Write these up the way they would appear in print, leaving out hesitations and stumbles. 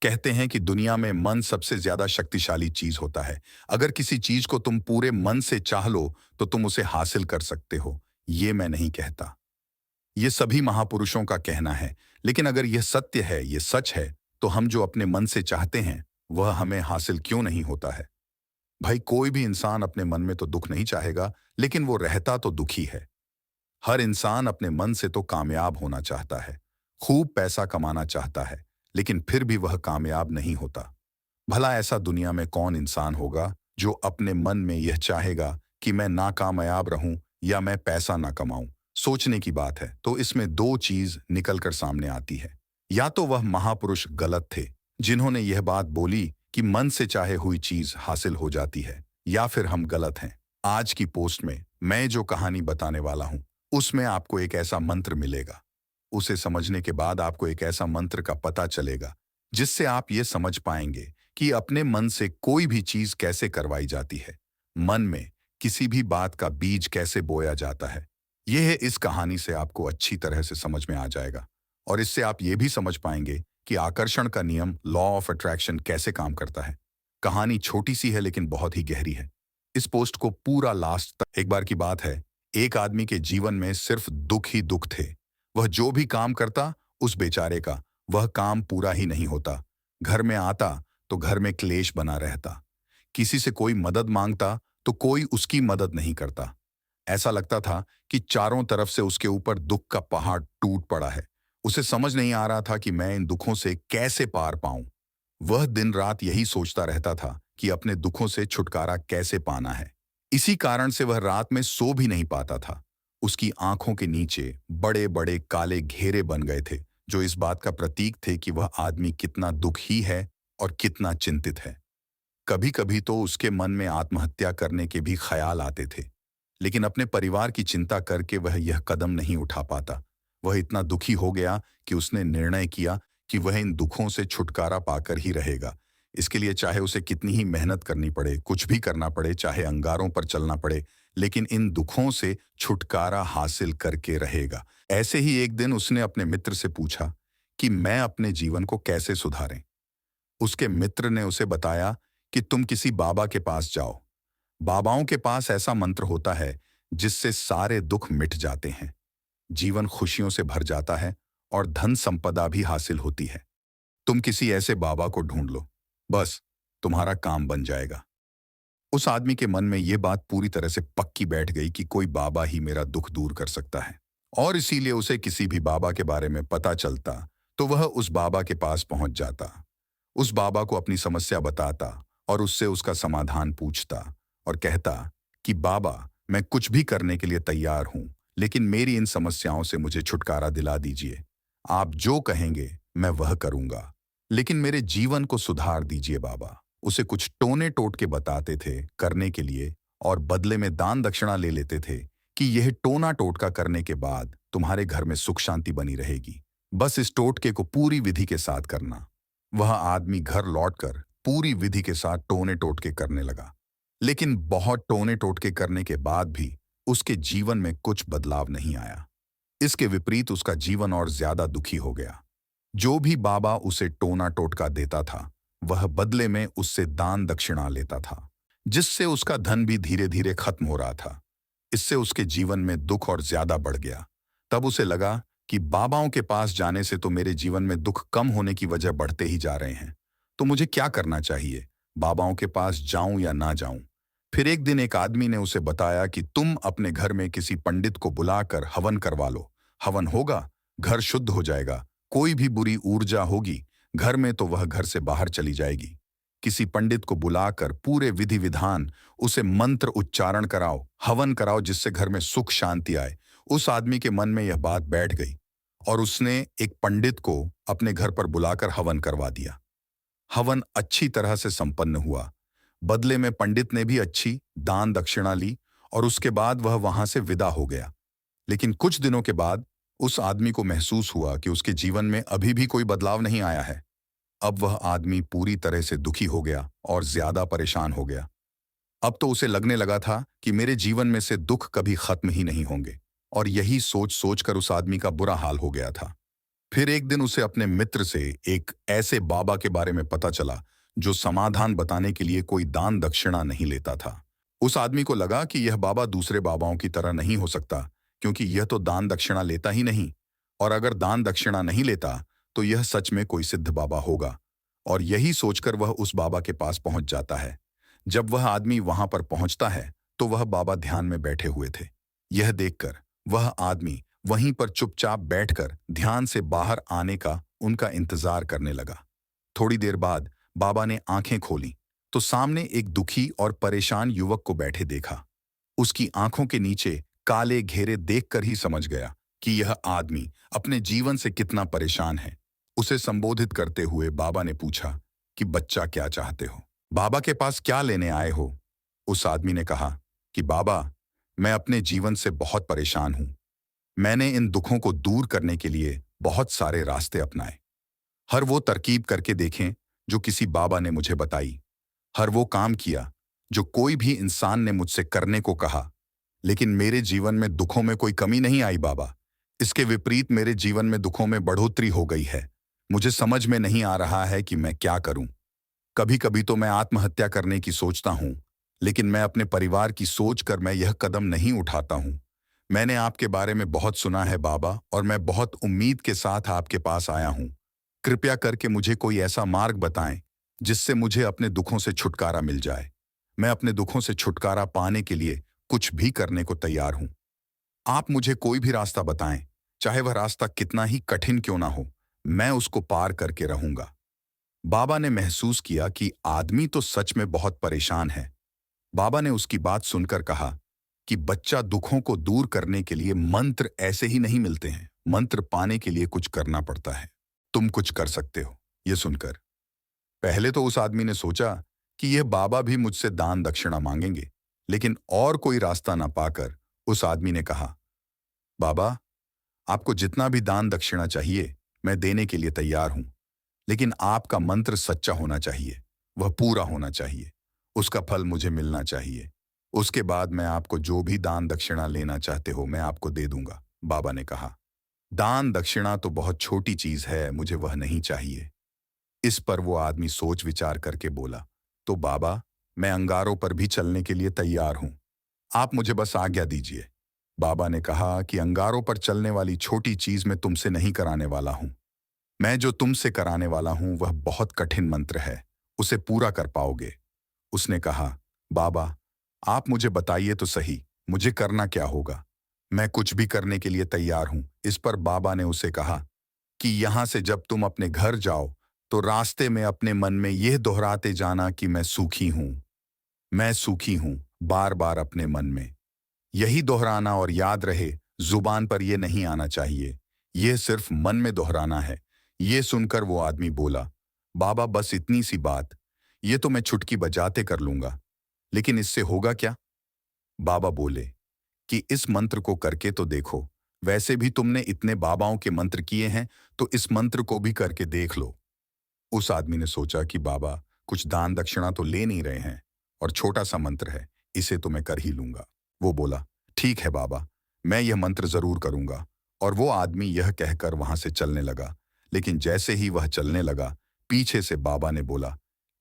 कहते हैं कि दुनिया में मन सबसे ज्यादा शक्तिशाली चीज होता है। अगर किसी चीज को तुम पूरे मन से चाह लो तो तुम उसे हासिल कर सकते हो। ये मैं नहीं कहता, ये सभी महापुरुषों का कहना है। लेकिन अगर यह सत्य है, ये सच है, तो हम जो अपने मन से चाहते हैं वह हमें हासिल क्यों नहीं होता है? भाई, कोई भी इंसान अपने मन में तो दुख नहीं चाहेगा, लेकिन वो रहता तो दुखी है। हर इंसान अपने मन से तो कामयाब होना चाहता है, खूब पैसा कमाना चाहता है, लेकिन फिर भी वह कामयाब नहीं होता। भला ऐसा दुनिया में कौन इंसान होगा जो अपने मन में यह चाहेगा कि मैं नाकामयाब रहूं या मैं पैसा ना कमाऊं? सोचने की बात है। तो इसमें दो चीज निकल कर सामने आती है। या तो वह महापुरुष गलत थे जिन्होंने यह बात बोली कि मन से चाहे हुई चीज हासिल हो जाती है, या फिर हम गलत हैं। आज की पोस्ट में मैं जो कहानी बताने वाला हूं उसमें आपको एक ऐसा मंत्र मिलेगा। उसे समझने के बाद आपको एक ऐसा मंत्र का पता चलेगा जिससे आप ये समझ पाएंगे कि अपने मन से कोई भी चीज कैसे करवाई जाती है, मन में किसी भी बात का बीज कैसे बोया जाता है। यह इस कहानी से आपको अच्छी तरह से समझ में आ जाएगा, और इससे आप ये भी समझ पाएंगे कि आकर्षण का नियम, लॉ ऑफ अट्रैक्शन, कैसे काम करता है। कहानी छोटी सी है लेकिन बहुत ही गहरी है। इस पोस्ट को पूरा लास्ट तक। एक बार की बात है, एक आदमी के जीवन में सिर्फ दुख ही दुख थे। वह जो भी काम करता, उस बेचारे का वह काम पूरा ही नहीं होता। घर में आता तो घर में क्लेश बना रहता। किसी से कोई मदद मांगता तो कोई उसकी मदद नहीं करता। ऐसा लगता था कि चारों तरफ से उसके ऊपर दुख का पहाड़ टूट पड़ा है। उसे समझ नहीं आ रहा था कि मैं इन दुखों से कैसे पार पाऊं। वह दिन रात यही सोचता रहता था कि अपने दुखों से छुटकारा कैसे पाना है। इसी कारण से वह रात में सो भी नहीं पाता था। उसकी आंखों के नीचे बड़े बड़े काले घेरे बन गए थे, जो इस बात का प्रतीक थे कि वह आदमी कितना दुखी है और कितना चिंतित है। कभी कभी तो उसके मन में आत्महत्या करने के भी ख्याल आते थे, लेकिन अपने परिवार की चिंता करके वह यह कदम नहीं उठा पाता। वह इतना दुखी हो गया कि उसने निर्णय किया कि वह इन दुखों से छुटकारा पाकर ही रहेगा। इसके लिए चाहे उसे कितनी ही मेहनत करनी पड़े, कुछ भी करना पड़े, चाहे अंगारों पर चलना पड़े, लेकिन इन दुखों से छुटकारा हासिल करके रहेगा। ऐसे ही एक दिन उसने अपने मित्र से पूछा कि मैं अपने जीवन को कैसे सुधारें। उसके मित्र ने उसे बताया कि तुम किसी बाबा के पास जाओ। बाबाओं के पास ऐसा मंत्र होता है जिससे सारे दुख मिट जाते हैं, जीवन खुशियों से भर जाता है और धन संपदा भी हासिल होती है। तुम किसी ऐसे बाबा को ढूंढ लो, बस तुम्हारा काम बन जाएगा। उस आदमी के मन में यह बात पूरी तरह से पक्की बैठ गई कि कोई बाबा ही मेरा दुख दूर कर सकता है, और इसीलिए उसे किसी भी बाबा के बारे में पता चलता तो वह उस बाबा के पास पहुंच जाता। उस बाबा को अपनी समस्या बताता और उससे उसका समाधान पूछता और कहता कि बाबा, मैं कुछ भी करने के लिए तैयार हूं, लेकिन मेरी इन समस्याओं से मुझे छुटकारा दिला दीजिए। आप जो कहेंगे मैं वह करूंगा, लेकिन मेरे जीवन को सुधार दीजिए बाबा। उसे कुछ टोने टोटके बताते थे करने के लिए, और बदले में दान दक्षिणा ले लेते थे कि यह टोना टोटका करने के बाद तुम्हारे घर में सुख शांति बनी रहेगी। बस इस टोटके को पूरी विधि के साथ करना। वह आदमी घर लौटकर पूरी विधि के साथ टोने टोटके करने लगा, लेकिन बहुत टोने टोटके करने के बाद भी उसके जीवन में कुछ बदलाव नहीं आया। इसके विपरीत उसका जीवन और ज्यादा दुखी हो गया। जो भी बाबा उसे टोना टोटका देता था, वह बदले में उससे दान दक्षिणा लेता था, जिससे उसका धन भी धीरे धीरे खत्म हो रहा था। इससे उसके जीवन में दुख और ज्यादा बढ़ गया। तब उसे लगा कि बाबाओं के पास जाने से तो मेरे जीवन में दुख कम होने की वजह बढ़ते ही जा रहे हैं, तो मुझे क्या करना चाहिए? बाबाओं के पास जाऊं या ना जाऊं? फिर एक दिन एक आदमी ने उसे बताया कि तुम अपने घर में किसी पंडित को बुलाकर हवन करवा लो। हवन होगा, घर शुद्ध हो जाएगा। कोई भी बुरी ऊर्जा होगी घर में तो वह घर से बाहर चली जाएगी। किसी पंडित को बुलाकर पूरे विधि विधान, उसे मंत्र उच्चारण कराओ, हवन कराओ, जिससे घर में सुख शांति आए। उस आदमी के मन में यह बात बैठ गई और उसने एक पंडित को अपने घर पर बुलाकर हवन करवा दिया। हवन अच्छी तरह से संपन्न हुआ। बदले में पंडित ने भी अच्छी दान दक्षिणा ली और उसके बाद वह वहां से विदा हो गया। लेकिन कुछ दिनों के बाद उस आदमी को महसूस हुआ कि उसके जीवन में अभी भी कोई बदलाव नहीं आया है। अब वह आदमी पूरी तरह से दुखी हो गया और ज्यादा परेशान हो गया। अब तो उसे लगने लगा था कि मेरे जीवन में से दुख कभी खत्म ही नहीं होंगे, और यही सोच सोचकर उस आदमी का बुरा हाल हो गया था। फिर एक दिन उसे अपने मित्र से एक ऐसे बाबा के बारे में पता चला जो समाधान बताने के लिए कोई दान दक्षिणा नहीं लेता था। उस आदमी को लगा कि यह बाबा दूसरे बाबाओं की तरह नहीं हो सकता, क्योंकि यह तो दान दक्षिणा लेता ही नहीं, और अगर दान दक्षिणा नहीं लेता तो यह सच में कोई सिद्ध बाबा होगा। और यही सोचकर वह उस बाबा के पास पहुंच जाता है। जब वह आदमी वहां पर पहुंचता है तो वह बाबा ध्यान में बैठे हुए थे। यह देखकर वह आदमी वहीं पर चुपचाप बैठकर ध्यान से बाहर आने का उनका इंतजार करने लगा। थोड़ी देर बाद बाबा ने आंखें खोली तो सामने एक दुखी और परेशान युवक को बैठे देखा। उसकी आंखों के नीचे काले घेरे देखकर ही समझ गया कि यह आदमी अपने जीवन से कितना परेशान है। उसे संबोधित करते हुए बाबा ने पूछा कि बच्चा, क्या चाहते हो? बाबा के पास क्या लेने आए हो? उस आदमी ने कहा कि बाबा, मैं अपने जीवन से बहुत परेशान हूं। मैंने इन दुखों को दूर करने के लिए बहुत सारे रास्ते अपनाए। हर वो तरकीब करके देखें जो किसी बाबा ने मुझे बताई। हर वो काम किया जो कोई भी इंसान ने मुझसे करने को कहा, लेकिन मेरे जीवन में दुखों में कोई कमी नहीं आई बाबा। इसके विपरीत मेरे जीवन में दुखों में बढ़ोतरी हो गई है। मुझे समझ में नहीं आ रहा है कि मैं क्या करूं। कभी कभी तो मैं आत्महत्या करने की सोचता हूं, लेकिन मैं अपने परिवार की सोच कर मैं यह कदम नहीं उठाता हूं। मैंने आपके बारे में बहुत सुना है बाबा, और मैं बहुत उम्मीद के साथ आपके पास आया हूं। कृपया करके मुझे कोई ऐसा मार्ग बताएं जिससे मुझे अपने दुखों से छुटकारा मिल जाए। मैं अपने दुखों से छुटकारा पाने के लिए कुछ भी करने को तैयार हूं। आप मुझे कोई भी रास्ता बताएं, चाहे वह रास्ता कितना ही कठिन क्यों ना हो, मैं उसको पार करके रहूंगा। बाबा ने महसूस किया कि आदमी तो सच में बहुत परेशान है। बाबा ने उसकी बात सुनकर कहा कि बच्चा, दुखों को दूर करने के लिए मंत्र ऐसे ही नहीं मिलते हैं। मंत्र पाने के लिए कुछ करना पड़ता है। तुम कुछ कर सकते हो। यह सुनकर पहले तो उस आदमी ने सोचा कि यह बाबा भी मुझसे दान दक्षिणा मांगेंगे, लेकिन और कोई रास्ता ना पाकर उस आदमी ने कहा, बाबा, आपको जितना भी दान दक्षिणा चाहिए मैं देने के लिए तैयार हूं, लेकिन आपका मंत्र सच्चा होना चाहिए, वह पूरा होना चाहिए। उसका फल मुझे मिलना चाहिए। उसके बाद मैं आपको जो भी दान दक्षिणा लेना चाहते हो मैं आपको दे दूंगा। बाबा ने कहा, दान दक्षिणा तो बहुत छोटी चीज है, मुझे वह नहीं चाहिए। इस पर वो आदमी सोच विचार करके बोला, तो बाबा, मैं अंगारों पर भी चलने के लिए तैयार हूं। आप मुझे बस आज्ञा दीजिए। बाबा ने कहा कि अंगारों पर चलने वाली छोटी चीज मैं तुमसे नहीं कराने वाला हूं। मैं जो तुमसे कराने वाला हूं वह बहुत कठिन मंत्र है, उसे पूरा कर पाओगे। उसने कहा, बाबा, आप मुझे बताइए तो सही, मुझे करना क्या होगा? मैं कुछ भी करने के लिए तैयार हूं। इस पर बाबा ने उसे कहा कि यहां से जब तुम अपने घर जाओ तो रास्ते में अपने मन में यह दोहराते जाना कि मैं सूखी हूं, मैं सूखी हूं, बार बार अपने मन में यही दोहराना, और याद रहे, जुबान पर यह नहीं आना चाहिए, यह सिर्फ मन में दोहराना है। यह सुनकर वो आदमी बोला, बाबा, बस इतनी सी बात, ये तो मैं चुटकी बजाते कर लूंगा, लेकिन इससे होगा क्या? बाबा बोले कि इस मंत्र को करके तो देखो। वैसे भी तुमने इतने बाबाओं के मंत्र किए हैं, तो इस मंत्र को भी करके देख लो। उस आदमी ने सोचा कि बाबा कुछ दान दक्षिणा तो ले नहीं रहे हैं, और छोटा सा मंत्र है, इसे तो मैं कर ही लूंगा। वो बोला, ठीक है बाबा, मैं यह मंत्र जरूर करूंगा। और वो आदमी यह कहकर वहां से चलने लगा। लेकिन जैसे ही वह चलने लगा, पीछे से बाबा ने बोला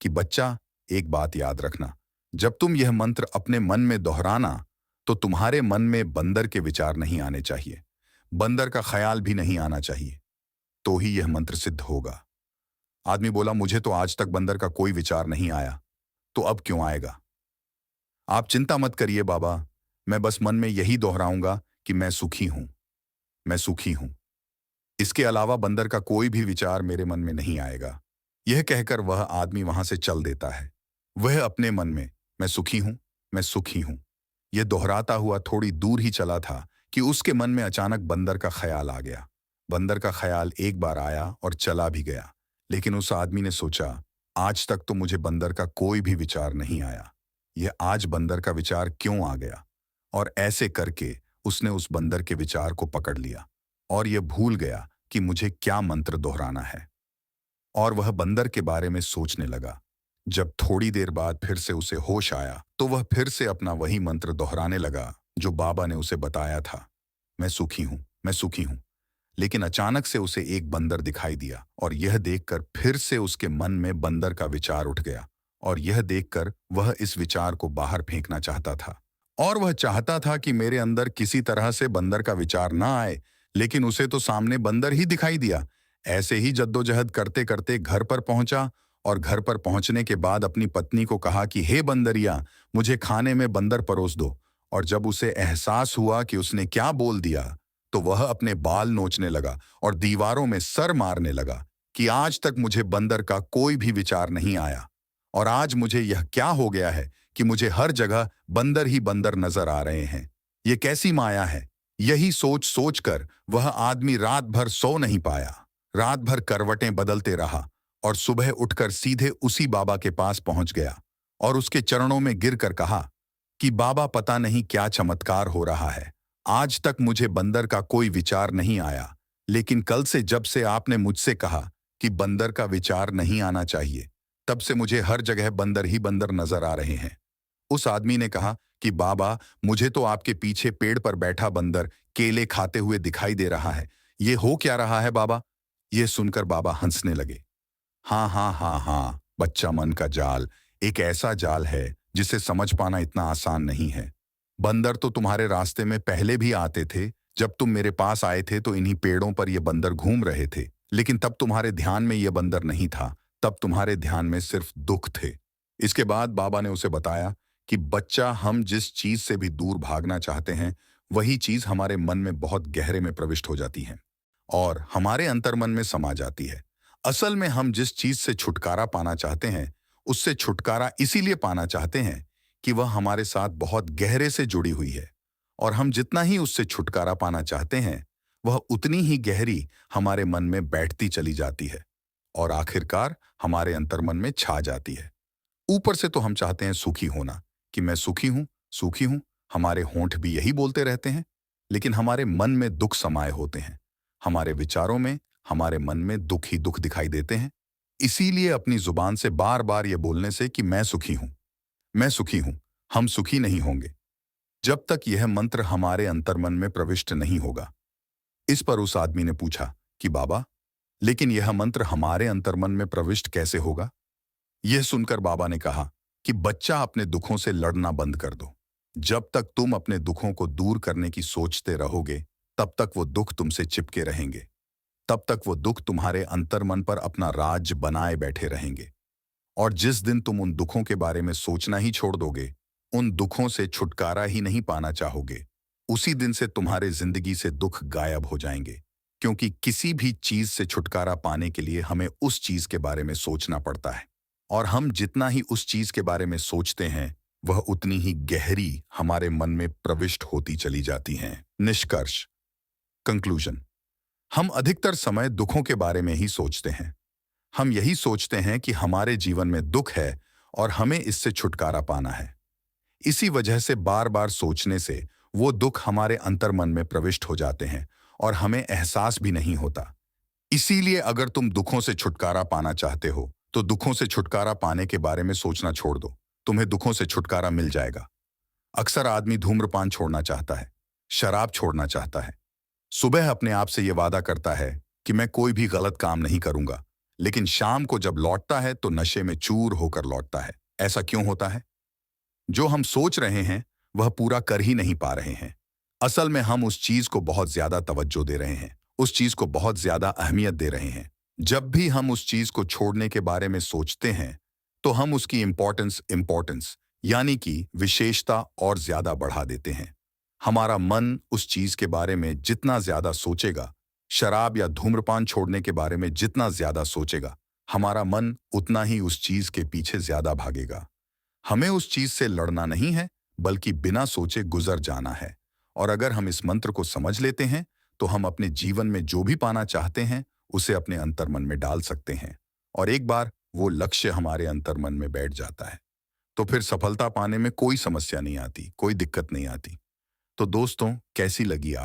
कि बच्चा, एक बात याद रखना, जब तुम यह मंत्र अपने मन में दोहराना तो तुम्हारे मन में बंदर के विचार नहीं आने चाहिए, बंदर का ख्याल भी नहीं आना चाहिए, तो ही यह मंत्र सिद्ध होगा। आदमी बोला, मुझे तो आज तक बंदर का कोई विचार नहीं आया, तो अब क्यों आएगा? आप चिंता मत करिए बाबा, मैं बस मन में यही दोहराऊंगा कि मैं सुखी हूं, मैं सुखी हूं। इसके अलावा बंदर का कोई भी विचार मेरे मन में नहीं आएगा। यह कहकर वह आदमी वहां से चल देता है। वह अपने मन में मैं सुखी हूं, मैं सुखी हूं, यह दोहराता हुआ थोड़ी दूर ही चला था कि उसके मन में अचानक बंदर का ख्याल आ गया। बंदर का ख्याल एक बार आया और चला भी गया, लेकिन उस आदमी ने सोचा, आज तक तो मुझे बंदर का कोई भी विचार नहीं आया, यह आज बंदर का विचार क्यों आ गया? और ऐसे करके उसने उस बंदर के विचार को पकड़ लिया और यह भूल गया कि मुझे क्या मंत्र दोहराना है, और वह बंदर के बारे में सोचने लगा। जब थोड़ी देर बाद फिर से उसे होश आया तो वह फिर से अपना वही मंत्र दोहराने लगा जो बाबा ने उसे बताया था, मैं सुखी हूं, मैं सुखी हूं। लेकिन अचानक से उसे एक बंदर दिखाई दिया और यह देखकर फिर से उसके मन में बंदर का विचार उठ गया और यह देखकर वह इस विचार को बाहर फेंकना चाहता था। और वह चाहता था कि मेरे अंदर किसी तरह से बंदर का विचार ना आए, लेकिन उसे तो सामने बंदर ही दिखाई दिया। ऐसे ही जद्दोजहद करते करते घर पर पहुंचा और घर पर पहुंचने के बाद अपनी पत्नी को कहा कि हे बंदरिया, मुझे खाने में बंदर परोस दो। और जब उसे एहसास हुआ कि उसने क्या बोल दिया, तो वह अपने बाल नोचने लगा और दीवारों में सर मारने लगा कि आज तक मुझे बंदर का कोई भी विचार नहीं आया और आज मुझे यह क्या हो गया है कि मुझे हर जगह बंदर ही बंदर नजर आ रहे हैं। ये कैसी माया है। यही सोच सोचकर वह आदमी रात भर सो नहीं पाया। रात भर करवटें बदलते रहा और सुबह उठकर सीधे उसी बाबा के पास पहुंच गया और उसके चरणों में गिरकर कहा कि बाबा, पता नहीं क्या चमत्कार हो रहा है। आज तक मुझे बंदर का कोई विचार नहीं आया, लेकिन कल से जब से आपने मुझसे कहा कि बंदर का विचार नहीं आना चाहिए, तब से मुझे हर जगह बंदर ही बंदर नजर आ रहे हैं। उस आदमी ने कहा कि बाबा, मुझे तो आपके पीछे पेड़ पर बैठा बंदर केले खाते हुए दिखाई दे रहा है। ये हो क्या रहा है बाबा? ये सुनकर बाबा हंसने लगे। हाँ हाँ हाँ हाँ, बच्चा मन का जाल एक ऐसा जाल है जिसे समझ पाना इतना आसान नहीं है। बंदर तो तुम्हारे रास्ते में पहले भी आते थे। जब तुम मेरे पास आए थे तो इन्हीं पेड़ों पर ये बंदर घूम रहे थे, लेकिन तब तुम्हारे ध्यान में ये बंदर नहीं था। तब तुम्हारे ध्यान में सिर्फ दुख थे। इसके बाद बाबा ने उसे बताया कि बच्चा, हम जिस चीज से भी दूर भागना चाहते हैं, वही चीज हमारे मन में बहुत गहरे में प्रविष्ट हो जाती है और हमारे अंतर्मन में समा जाती है। असल में हम जिस चीज से छुटकारा पाना चाहते हैं, उससे छुटकारा इसीलिए पाना चाहते हैं कि वह हमारे साथ बहुत गहरे से जुड़ी हुई है और हम जितना ही उससे छुटकारा पाना चाहते हैं, वह उतनी ही गहरी हमारे मन में बैठती चली जाती है और आखिरकार हमारे अंतर्मन में छा जाती है। ऊपर से तो हम चाहते हैं सुखी होना, कि मैं सुखी हूं, सुखी हूं। हमारे होंठ भी यही बोलते रहते हैं, लेकिन हमारे मन में दुख समाये होते हैं। हमारे विचारों में, हमारे मन में दुख ही दुख दिखाई देते हैं। इसीलिए अपनी जुबान से बार बार ये बोलने से कि मैं सुखी हूं, मैं सुखी हूं, हम सुखी नहीं होंगे जब तक यह मंत्र हमारे अंतर्मन में प्रविष्ट नहीं होगा। इस पर उस आदमी ने पूछा कि बाबा, लेकिन यह मंत्र हमारे अंतर्मन में प्रविष्ट कैसे होगा? यह सुनकर बाबा ने कहा कि बच्चा, अपने दुखों से लड़ना बंद कर दो। जब तक तुम अपने दुखों को दूर करने की सोचते रहोगे, तब तक वो दुख तुमसे चिपके रहेंगे। तब तक वो दुख तुम्हारे अंतर्मन पर अपना राज बनाए बैठे रहेंगे और जिस दिन तुम उन दुखों के बारे में सोचना ही छोड़ दोगे, उन दुखों से छुटकारा ही नहीं पाना चाहोगे, उसी दिन से तुम्हारे जिंदगी से दुख गायब हो जाएंगे। क्योंकि किसी भी चीज से छुटकारा पाने के लिए हमें उस चीज के बारे में सोचना पड़ता है और हम जितना ही उस चीज के बारे में सोचते हैं, वह उतनी ही गहरी हमारे मन में प्रविष्ट होती चली जाती हैं। निष्कर्ष, कंक्लूजन, हम अधिकतर समय दुखों के बारे में ही सोचते हैं। हम यही सोचते हैं कि हमारे जीवन में दुख है और हमें इससे छुटकारा पाना है। इसी वजह से बार बार सोचने से वो दुख हमारे अंतर्मन में प्रविष्ट हो जाते हैं और हमें एहसास भी नहीं होता। इसीलिए अगर तुम दुखों से छुटकारा पाना चाहते हो, तो दुखों से छुटकारा पाने के बारे में सोचना छोड़ दो। तुम्हें दुखों से छुटकारा मिल जाएगा। अक्सर आदमी धूम्रपान छोड़ना चाहता है, शराब छोड़ना चाहता है, सुबह अपने आप से यह वादा करता है कि मैं कोई भी गलत काम नहीं करूंगा, लेकिन शाम को जब लौटता है तो नशे में चूर होकर लौटता है। ऐसा क्यों होता है? जो हम सोच रहे हैं वह पूरा कर ही नहीं पा रहे हैं। असल में हम उस चीज को बहुत ज्यादा तवज्जो दे रहे हैं, उस चीज को बहुत ज्यादा अहमियत दे रहे हैं। जब भी हम उस चीज को छोड़ने के बारे में सोचते हैं, तो हम उसकी इंपॉर्टेंस यानी कि विशेषता और ज्यादा बढ़ा देते हैं। हमारा मन उस चीज के बारे में जितना ज्यादा सोचेगा, शराब या धूम्रपान छोड़ने के बारे में जितना ज्यादा सोचेगा, हमारा मन उतना ही उस चीज के पीछे ज्यादा भागेगा। हमें उस चीज से लड़ना नहीं है, बल्कि बिना सोचे गुजर जाना है। और अगर हम इस मंत्र को समझ लेते हैं, तो हम अपने जीवन में जो भी पाना चाहते हैं, उसे अपने अंतर्मन में डाल सकते हैं और एक बार वो लक्ष्य हमारे अंतर्मन में बैठ जाता है, तो फिर सफलता पाने में कोई समस्या नहीं आती, कोई दिक्कत नहीं आती। तो दोस्तों, कैसी लगी आप